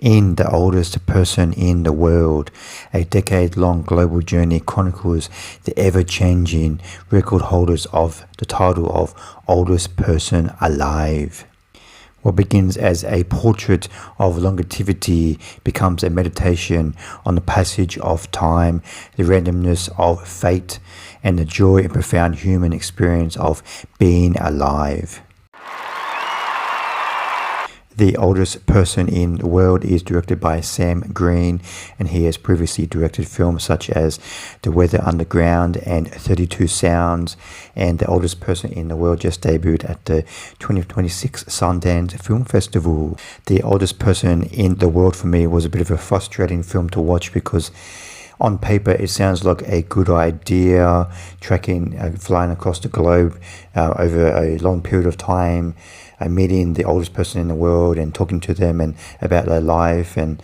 In The Oldest Person in the World, a decade-long global journey chronicles the ever-changing record holders of the title of Oldest Person Alive. What begins as a portrait of longevity becomes a meditation on the passage of time, the randomness of fate, and the joy and profound human experience of being alive. The Oldest Person in the World is directed by Sam Green, and he has previously directed films such as The Weather Underground and 32 Sounds, and The Oldest Person in the World just debuted at the 2026 Sundance Film Festival. The Oldest Person in the World for me was a bit of a frustrating film to watch because on paper it sounds like a good idea, flying across the globe over a long period of time, meeting the oldest person in the world and talking to them and about their life and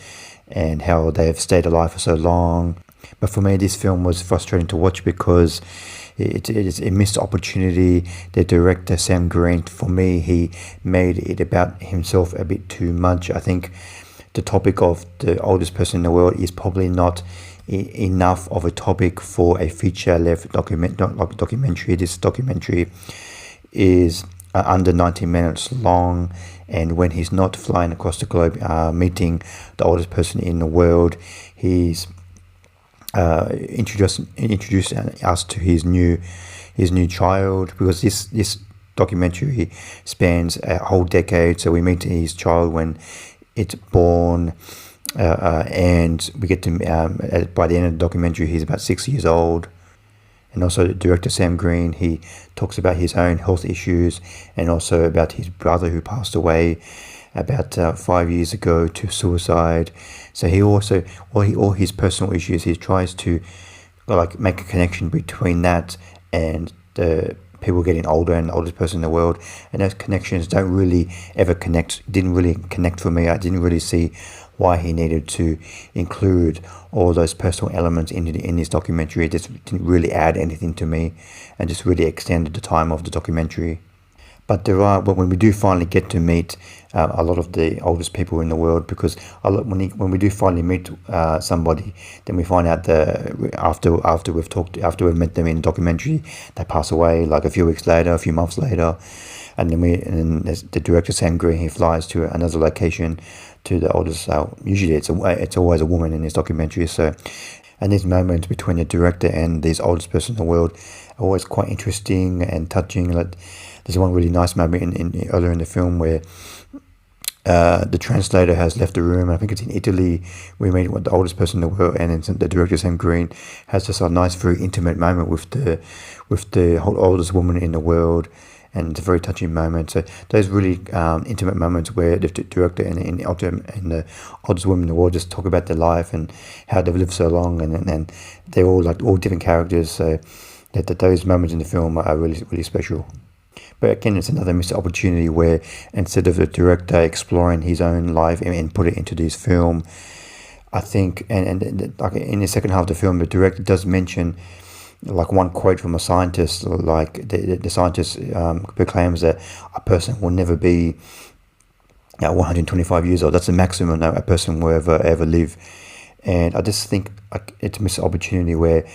how they have stayed alive for so long. But for me, this film was frustrating to watch because it is a missed opportunity. The director, Sam Green, for me, he made it about himself a bit too much. I think the topic of the oldest person in the world is probably not enough of a topic for a feature-length documentary. This documentary is under 90 minutes long, and when he's not flying across the globe meeting the oldest person in the world, he's introduced us to his new child, because this documentary spans a whole decade. So we meet his child when it's born, and we get to by the end of the documentary he's about 6 years old. And also director Sam Green, he talks about his own health issues and also about his brother who passed away about 5 years ago to suicide. So he also, all his personal issues, he tries to make a connection between that and the people getting older and the oldest person in the world. And those connections don't really ever connect, didn't really connect for me. I didn't really see why he needed to include all those personal elements in his documentary. It just didn't really add anything to me and just really extended the time of the documentary. But when we do finally get to meet a lot of the oldest people in the world, because when we do finally meet somebody, then we find out that after we've met them in the documentary, they pass away like a few weeks later, a few months later, and then the director Sam Green, he flies to another location to the oldest. Usually it's always a woman in this documentary. So, and these moments between the director and this oldest person in the world are always quite interesting and touching. Like, there's one really nice moment earlier in the film where the translator has left the room. I think it's in Italy. We meet with the oldest person in the world, and then the director Sam Green has just a nice, very intimate moment with the oldest woman in the world. And it's a very touching moment. So those really intimate moments where the director and the oldest woman in the world just talk about their life and how they've lived so long, and they're all all different characters. So those moments in the film are really, really special. But again, it's another missed opportunity where instead of the director exploring his own life and put it into this film, I think, and like in the second half of the film, the director does mention one quote from a scientist, the scientist proclaims that a person will never be 125 years old. That's the maximum a person will ever live. And I just think it's a missed opportunity where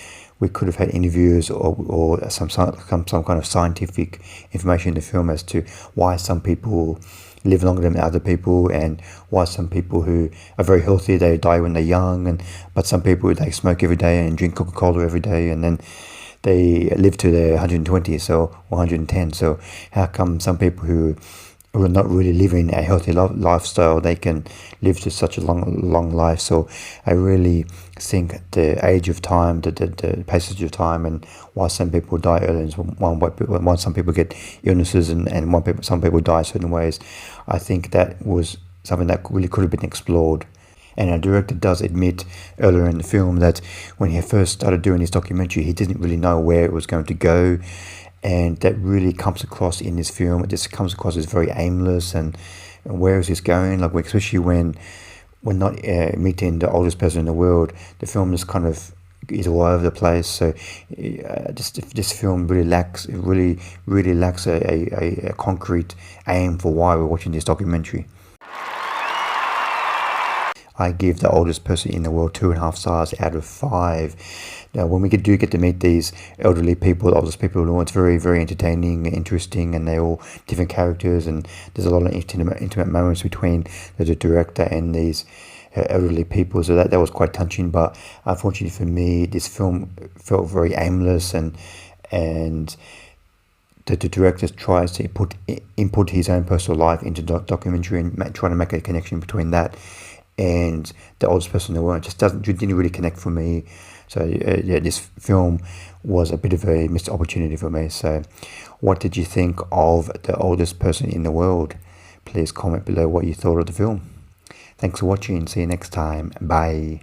we could have had interviews or some kind of scientific information in the film as to why some people live longer than other people, and why some people who are very healthy, they die when they're young, but some people, they smoke every day and drink Coca-Cola every day, and then they live to their 120 or 110. So how come some people who are not really living a healthy lifestyle, they can live to such a long life? So I really think the age of time, the passage of time, and why some people die early, why some people get illnesses, and some people die certain ways, I think that was something that really could have been explored. And our director does admit earlier in the film that when he first started doing his documentary, he didn't really know where it was going to go. And that really comes across in this film. It just comes across as very aimless, and where is this going? Especially when we're not meeting the oldest person in the world, the film just kind of is all over the place. So this film really lacks a concrete aim for why we're watching this documentary. I give The Oldest Person in the World 2.5 stars out of 5. Now, when we do get to meet these elderly people, the oldest people in the world, it's very, very entertaining, interesting, and they're all different characters, and there's a lot of intimate moments between the director and these elderly people, so that was quite touching. But unfortunately for me, this film felt very aimless, and the director tries to input his own personal life into documentary and trying to make a connection between that and The Oldest Person in the World. It just didn't really connect for me. So yeah, this film was a bit of a missed opportunity for me. So what did you think of The Oldest Person in the World? Please comment below what you thought of the film. Thanks for watching. See you next time. Bye.